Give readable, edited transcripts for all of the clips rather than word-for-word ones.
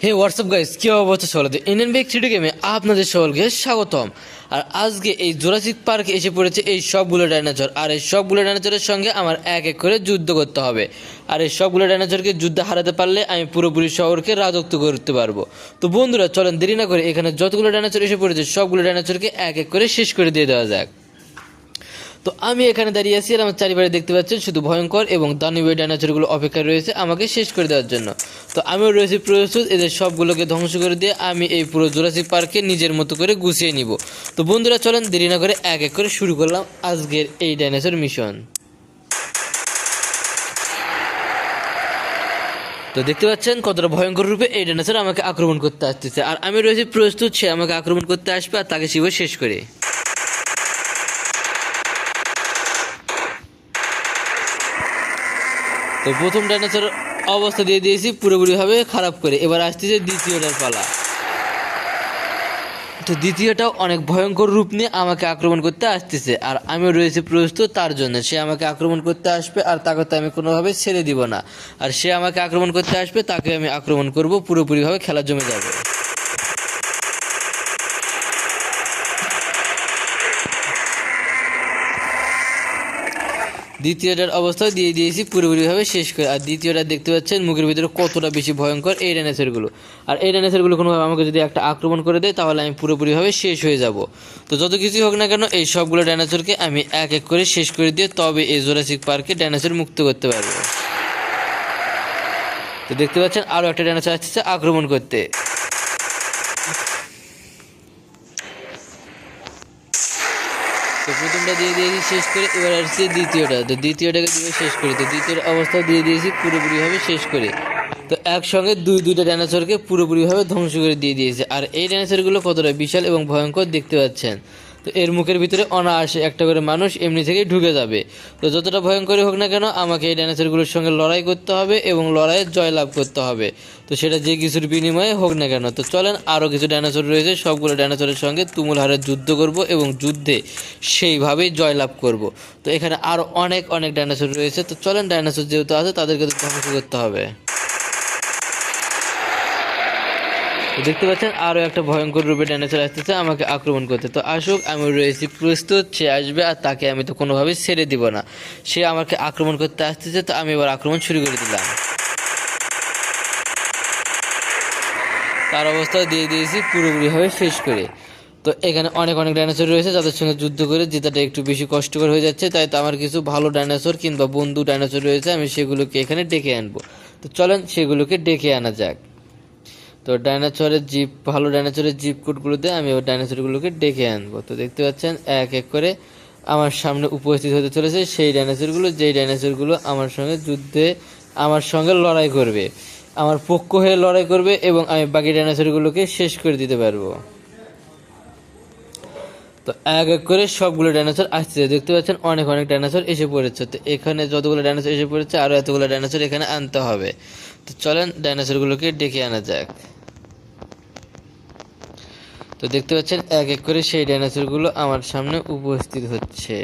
হে WhatsApp guys, কি অবস্থা সকলের? এনএনবি 3D গেমে আপনাদের সকলকে স্বাগতম। আর আজকে এই জুরাসিক পার্কে এসে পড়েছে এই সবগুলো ডাইনোসর। আর এই সবগুলো ডাইনোসরের সঙ্গে আমার এক এক করে যুদ্ধ করতে হবে। আর এই সবগুলো ডাইনোসরকে যুদ্ধ হারাতে পারলে আমি পুরোপুরি শহরকে রাজত্ব করতে পারবো। তো বন্ধুরা চলেন দেরি না করে এখানে যতগুলো ডাইনোসর এসে পড়েছে সবগুলো ডাইনোসরকে এক এক করে শেষ করে দিয়ে দেওয়া যাক। তো আমি এখানে দাঁড়িয়ে আছি আর আমার চারিপাশে দেখতে পাচ্ছেন শুধু ভয়ঙ্কর এবং দানবীয় ডাইনোসরগুলো অপেক্ষায় রয়েছে আমাকে শেষ করে দেওয়ার জন্য। তো আমিও রয়েছি প্রস্তুত এদের সবগুলোকে ধ্বংস করে দিয়ে আমি এই পুরো জুরাসিক পার্কে নিজের মতো করে গুছিয়ে নিব। তো বন্ধুরা চলেন দেরি না করে এক এক করে শুরু করলাম আজকের এই ডাইনোসর মিশন। তো দেখতে পাচ্ছেন কতটা ভয়ঙ্কর রূপে এই ডাইনোসর আমাকে আক্রমণ করতে আসতেছে, আর আমি রয়েছি প্রস্তুত সে আমাকে আক্রমণ করতে আসবে আর তাকে শিব শেষ করে। তো প্রথম ডাইনোসর অবস্থা দিয়ে দিয়েছি পুরোপুরিভাবে খারাপ করে, এবার আসতেছে দ্বিতীয়টার পালা। তো দ্বিতীয়টাও অনেক ভয়ঙ্কর রূপ নিয়ে আমাকে আক্রমণ করতে আসতেছে, আর আমিও রয়েছে প্রস্তুত তার জন্য। সে আমাকে আক্রমণ করতে আসবে আর তাকে তো আমি কোনোভাবে ছেড়ে দিব না, আর সে আমাকে আক্রমণ করতে আসবে তাকে আমি আক্রমণ করব, পুরোপুরিভাবে খেলা জমে যাবে। দ্বিতীয়টার অবস্থাও দিয়ে দিয়েছি পুরোপুরিভাবে শেষ করে। আর দ্বিতীয়টা দেখতে পাচ্ছেন মুখের ভিতরে কতটা বেশি ভয়ঙ্কর এই ডাইনোসরগুলো। আর এই ডাইনোসরগুলো কোনোভাবে আমাকে যদি একটা আক্রমণ করে দেয় তাহলে আমি পুরোপুরিভাবে শেষ হয়ে যাব। তো যত কিছুই হোক না কেন এই সবগুলো ডাইনোসরকে আমি এক এক করে শেষ করে দিয়ে তবে এই জুরাসিক পার্কে ডাইনোসর মুক্ত করতে পারবো। তো দেখতে পাচ্ছেন আরও একটা ডাইনোসর আসছে আক্রমণ করতে। তো প্রথমটা দিয়ে দিয়েছি শেষ করে, এবার আসছে দ্বিতীয়টা। তো দ্বিতীয়টাকে দিয়ে শেষ করি। তো দ্বিতীয় অবস্থাও দিয়ে দিয়েছি পুরোপুরিভাবে শেষ করে। তো একসঙ্গে দুইটা ডাইনোসরকে পুরোপুরিভাবে ধ্বংস করে দিয়ে দিয়েছে। আর এই ডাইনোসরগুলো কতটা বিশাল এবং ভয়ঙ্কর দেখতে পাচ্ছেন। তো এর মুখের ভিতরে অনায়াসে একটা করে মানুষ এমনি থেকেই ঢুকে যাবে। তো যতটা ভয়ঙ্করই হোক না কেন আমাকে এই ডাইনোসরগুলোর সঙ্গে লড়াই করতে হবে এবং লড়াইয়ে জয়লাভ করতে হবে। তো সেটা যে কিছুর বিনিময়ে হোক না কেন। তো চলেন আরও কিছু ডাইনোসর রয়েছে, সবগুলো ডাইনোসরের সঙ্গে তুমুল হারে যুদ্ধ করব এবং যুদ্ধে সেইভাবেই জয়লাভ করব। তো এখানে আরও অনেক অনেক ডাইনোসর রয়েছে। তো চলেন ডাইনোসর যেহেতু আছে তাদেরকে তো ধ্বংস করতে হবে। দেখতে পাচ্ছেন আরও একটা ভয়ঙ্কর রূপে ডাইনোসর আসতেছে আমাকে আক্রমণ করতে। তো আসুক, আমি রয়েছি প্রস্তুত, সে আসবে আর তাকে আমি তো কোনোভাবেই ছেড়ে দিব না। সে আমাকে আক্রমণ করতে আসতেছে, তো আমি এবার আক্রমণ শুরু করে দিলাম। তার অবস্থা দিয়ে দিয়েছি পুরোপুরিভাবে শেষ করে। তো এখানে অনেক অনেক ডাইনোসর রয়েছে যাদের সঙ্গে যুদ্ধ করে জেতাটা একটু বেশি কষ্টকর হয়ে যাচ্ছে, তাই তো আমার কিছু ভালো ডাইনোসর কিংবা বন্ধু ডাইনোসর রয়েছে, আমি সেগুলোকে এখানে ডেকে আনবো। তো চলেন সেগুলোকে ডেকে আনা যাক। তো ডাইনোসরের জিপ, ভালো ডাইনোসরের জিপ কোডগুলোতে আমি ওই ডাইনোসরগুলোকে ডেকে আনবো। তো দেখতে পাচ্ছেন এক এক করে আমার সামনে উপস্থিত হতে চলেছে সেই ডাইনোসরগুলো, যেই ডাইনোসরগুলো আমার সঙ্গে যুদ্ধে আমার সঙ্গে লড়াই করবে, আমার পক্ষ হয়ে লড়াই করবে এবং আমি বাকি ডাইনোসরগুলোকে শেষ করে দিতে পারবো। তো এক এক করে সবগুলো ডাইনোসর আসছে, দেখতে পাচ্ছেন অনেক অনেক ডাইনোসর এসে পড়েছে। তো এখানে যতগুলো ডাইনোসর এসে পড়েছে আরও এতগুলো ডাইনোসর এখানে আনতে হবে। তো চলেন ডাইনোসরগুলোকে ডেকে আনা যাক। তো দেখতে পাচ্ছেন এক এক করে সেই ডাইনোসরগুলো আমার সামনে উপস্থিত হচ্ছে।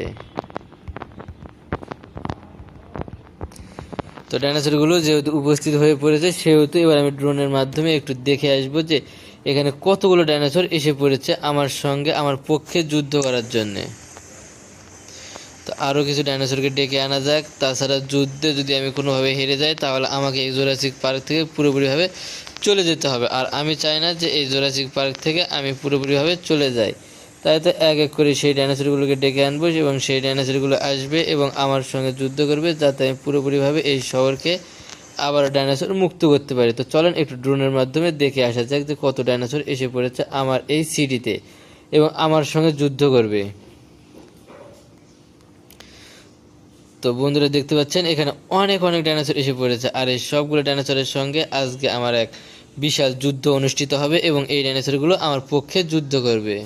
তো ডাইনোসরগুলো যেহেতু উপস্থিত হয়ে পড়েছে সেহেতু এবার আমি ড্রোনের মাধ্যমে একটু দেখে আসবো যে এখানে কতগুলো ডাইনোসর এসে পড়েছে আমার সঙ্গে আমার পক্ষে যুদ্ধ করার জন্যে। তো আরও কিছু ডাইনোসরকে ডেকে আনা যাক। তাছাড়া যুদ্ধে যদি আমি কোনোভাবে হেরে যাই তাহলে আমাকে এই জুরাসিক পার্ক থেকে পুরোপুরিভাবে চলে যেতে হবে, আর আমি চাই না যে এই জুরাসিক পার্ক থেকে আমি পুরোপুরিভাবে চলে যাই। তাই তো এক এক করে সেই ডাইনোসরগুলোকে ডেকে আনবো এবং সেই ডাইনোসরগুলো আসবে এবং আমার সঙ্গে যুদ্ধ করবে যাতে আমি পুরোপুরিভাবে এই শহরকে আবার ডাইনোসর মুক্ত করতে পারি। তো চলেন একটু ড্রোনের মাধ্যমে দেখে আসা যাক যে কত ডাইনোসর এসে পড়েছে আমার এই সিটিতে এবং আমার সঙ্গে যুদ্ধ করবে। তো বন্ধুরা দেখতে পাচ্ছেন এখানে অনেক অনেক ডাইনোসর এসে পড়েছে, আর এই সবগুলো ডাইনোসরের সঙ্গে আজকে আমার এক বিশাল যুদ্ধ অনুষ্ঠিত হবে এবং এই ডাইনোসরগুলো আমার পক্ষে যুদ্ধ করবে।